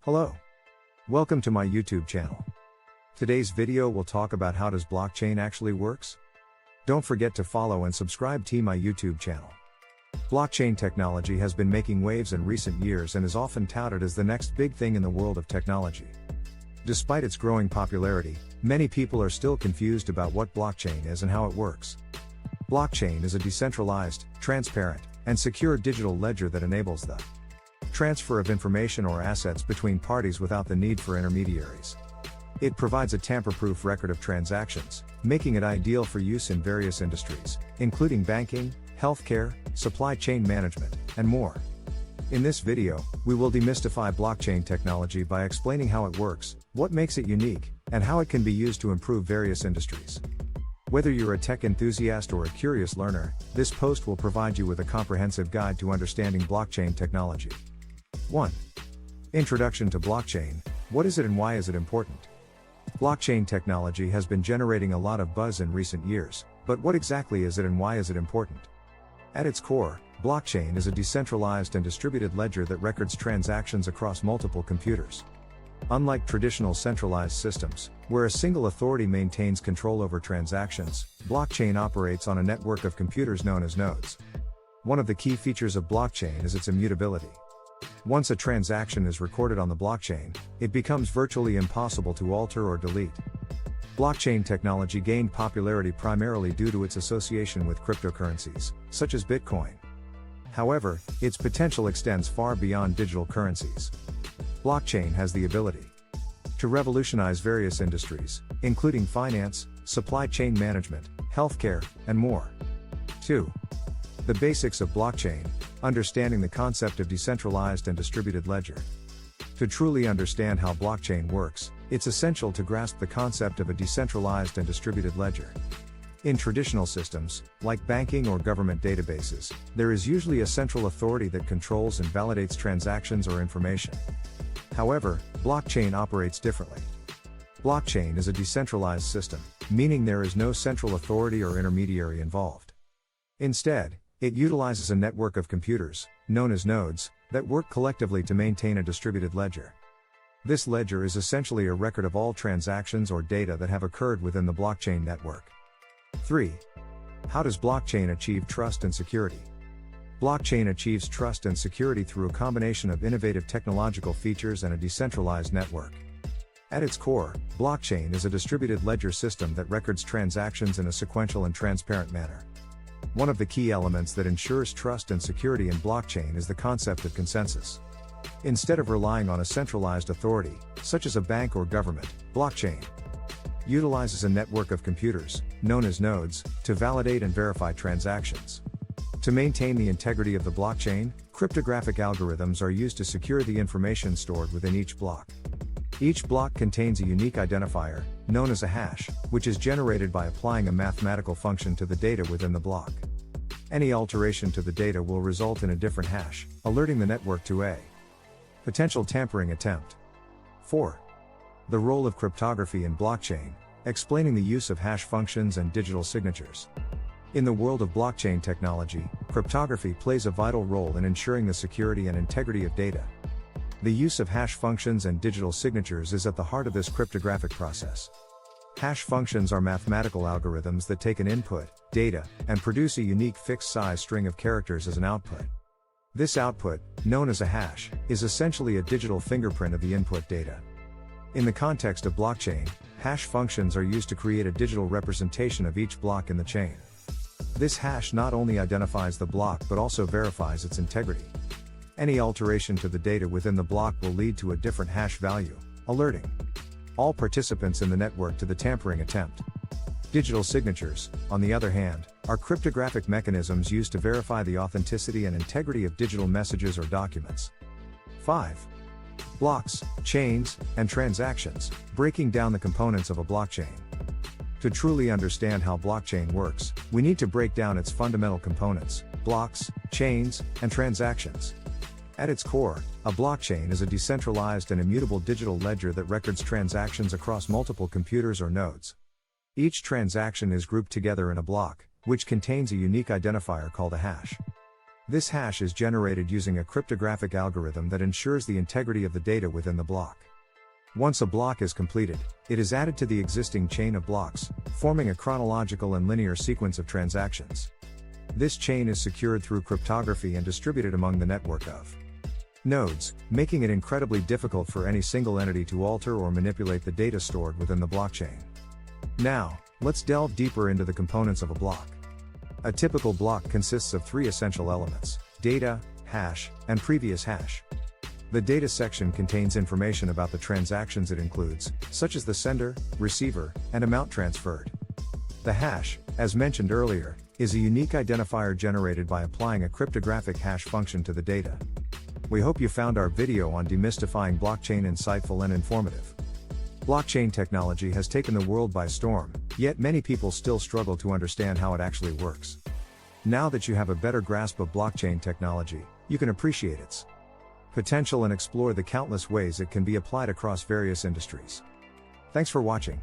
Hello. Welcome to my YouTube channel. Today's video will talk about how does blockchain actually works. Don't forget to follow and subscribe to my YouTube channel. Blockchain technology has been making waves in recent years and is often touted as the next big thing in the world of technology. Despite its growing popularity, many people are still confused about what blockchain is and how it works. Blockchain is a decentralized, transparent, and secure digital ledger that enables the transfer of information or assets between parties without the need for intermediaries. It provides a tamper-proof record of transactions, making it ideal for use in various industries, including banking, healthcare, supply chain management, and more. In this video, we will demystify blockchain technology by explaining how it works, what makes it unique, and how it can be used to improve various industries. Whether you're a tech enthusiast or a curious learner, this post will provide you with a comprehensive guide to understanding blockchain technology. 1. Introduction to blockchain. What is it and why is it important? Blockchain technology has been generating a lot of buzz in recent years, but what exactly is it and why is it important? At its core, blockchain is a decentralized and distributed ledger that records transactions across multiple computers. Unlike traditional centralized systems, where a single authority maintains control over transactions, blockchain operates on a network of computers known as nodes. One of the key features of blockchain is its immutability. Once a transaction is recorded on the blockchain, it becomes virtually impossible to alter or delete. Blockchain technology gained popularity primarily due to its association with cryptocurrencies, such as Bitcoin. However, its potential extends far beyond digital currencies. Blockchain has the ability to revolutionize various industries, including finance, supply chain management, healthcare, and more. 2. The basics of blockchain. Understanding the concept of decentralized and distributed ledger. To truly understand how blockchain works, it's essential to grasp the concept of a decentralized and distributed ledger. In traditional systems, like banking or government databases, there is usually a central authority that controls and validates transactions or information. However, blockchain operates differently. Blockchain is a decentralized system, meaning there is no central authority or intermediary involved. Instead, it utilizes a network of computers, known as nodes, that work collectively to maintain a distributed ledger. This ledger is essentially a record of all transactions or data that have occurred within the blockchain network. 3. How does blockchain achieve trust and security? Blockchain achieves trust and security through a combination of innovative technological features and a decentralized network. At its core, blockchain is a distributed ledger system that records transactions in a sequential and transparent manner. One of the key elements that ensures trust and security in blockchain is the concept of consensus. Instead of relying on a centralized authority, such as a bank or government, blockchain utilizes a network of computers, known as nodes, to validate and verify transactions. To maintain the integrity of the blockchain, cryptographic algorithms are used to secure the information stored within each block. Each block contains a unique identifier, known as a hash, which is generated by applying a mathematical function to the data within the block. Any alteration to the data will result in a different hash, alerting the network to a potential tampering attempt. 4. The role of cryptography in blockchain, explaining the use of hash functions and digital signatures. In the world of blockchain technology, cryptography plays a vital role in ensuring the security and integrity of data. The use of hash functions and digital signatures is at the heart of this cryptographic process. Hash functions are mathematical algorithms that take an input, data, and produce a unique fixed-size string of characters as an output. This output, known as a hash, is essentially a digital fingerprint of the input data. In the context of blockchain, hash functions are used to create a digital representation of each block in the chain. This hash not only identifies the block but also verifies its integrity. Any alteration to the data within the block will lead to a different hash value, alerting all participants in the network to the tampering attempt. Digital signatures, on the other hand, are cryptographic mechanisms used to verify the authenticity and integrity of digital messages or documents. 5. Blocks, chains, and transactions, breaking down the components of a blockchain. To truly understand how blockchain works, we need to break down its fundamental components: blocks, chains, and transactions. At its core, a blockchain is a decentralized and immutable digital ledger that records transactions across multiple computers or nodes. Each transaction is grouped together in a block, which contains a unique identifier called a hash. This hash is generated using a cryptographic algorithm that ensures the integrity of the data within the block. Once a block is completed, it is added to the existing chain of blocks, forming a chronological and linear sequence of transactions. This chain is secured through cryptography and distributed among the network of nodes, making it incredibly difficult for any single entity to alter or manipulate the data stored within the blockchain. Now, let's delve deeper into the components of a block. A typical block consists of three essential elements: data, hash, and previous hash. The data section contains information about the transactions it includes, such as the sender, receiver, and amount transferred. The hash, as mentioned earlier, is a unique identifier generated by applying a cryptographic hash function to the data. We hope you found our video on demystifying blockchain insightful and informative. Blockchain technology has taken the world by storm, yet many people still struggle to understand how it actually works. Now that you have a better grasp of blockchain technology, you can appreciate its potential and explore the countless ways it can be applied across various industries. Thanks for watching.